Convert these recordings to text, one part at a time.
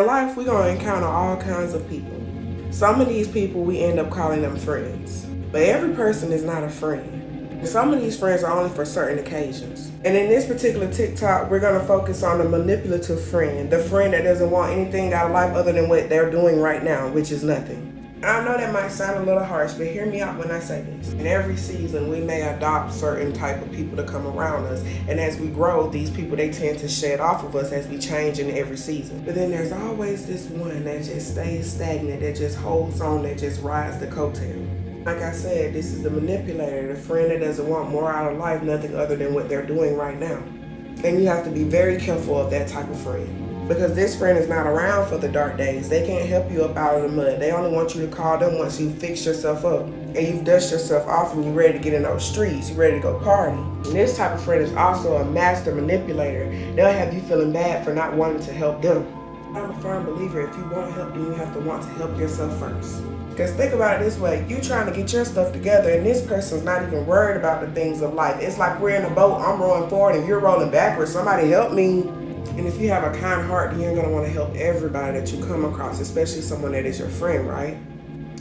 life, we're going to encounter all kinds of people. Some of these people, we end up calling them friends. But every person is not a friend. Some of these friends are only for certain occasions. And in this particular TikTok, we're going to focus on the manipulative friend, the friend that doesn't want anything out of life other than what they're doing right now, which is nothing. I know that might sound a little harsh, but hear me out when I say this. In every season, we may adopt certain type of people to come around us. And as we grow, these people, they tend to shed off of us as we change in every season. But then there's always this one that just stays stagnant, that just holds on, that just rides the coattail. Like I said, this is the manipulator, the friend that doesn't want more out of life, nothing other than what they're doing right now. And you have to be very careful of that type of friend. Because this friend is not around for the dark days. They can't help you up out of the mud. They only want you to call them once you've fixed yourself up and you've dusted yourself off and you're ready to get in those streets. You're ready to go party. And this type of friend is also a master manipulator. They'll have you feeling bad for not wanting to help them. I'm a firm believer, if you want help, then you have to want to help yourself first. Because think about it this way, you trying to get your stuff together and this person's not even worried about the things of life. It's like we're in a boat, I'm rowing forward and you're rolling backwards. Somebody help me. And if you have a kind heart, then you're going to want to help everybody that you come across, especially someone that is your friend, right?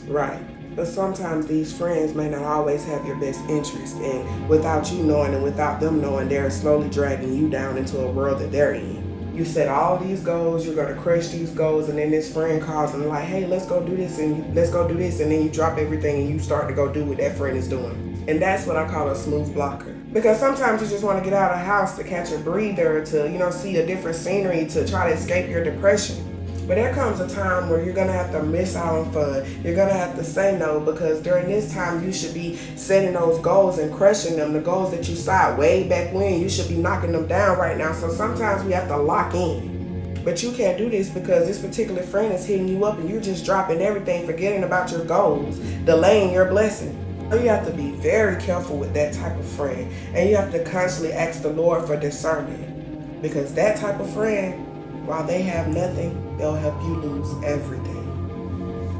Right. But sometimes these friends may not always have your best interest, and without you knowing and without them knowing, they're slowly dragging you down into a world that they're in. You set all these goals, you're going to crush these goals, and then this friend calls and like, hey, let's go do this, and let's go do this, and then you drop everything and you start to go do what that friend is doing. And that's what I call a smooth blocker. Because sometimes you just want to get out of the house to catch a breather, to, see a different scenery, to try to escape your depression. But there comes a time where you're going to have to miss out on fun. You're going to have to say no, because during this time you should be setting those goals and crushing them. The goals that you saw way back when, you should be knocking them down right now. So sometimes we have to lock in. But you can't do this because this particular friend is hitting you up and you're just dropping everything, forgetting about your goals, delaying your blessing. So you have to be very careful with that type of friend. And you have to constantly ask the Lord for discernment. Because that type of friend, while they have nothing, they'll help you lose everything.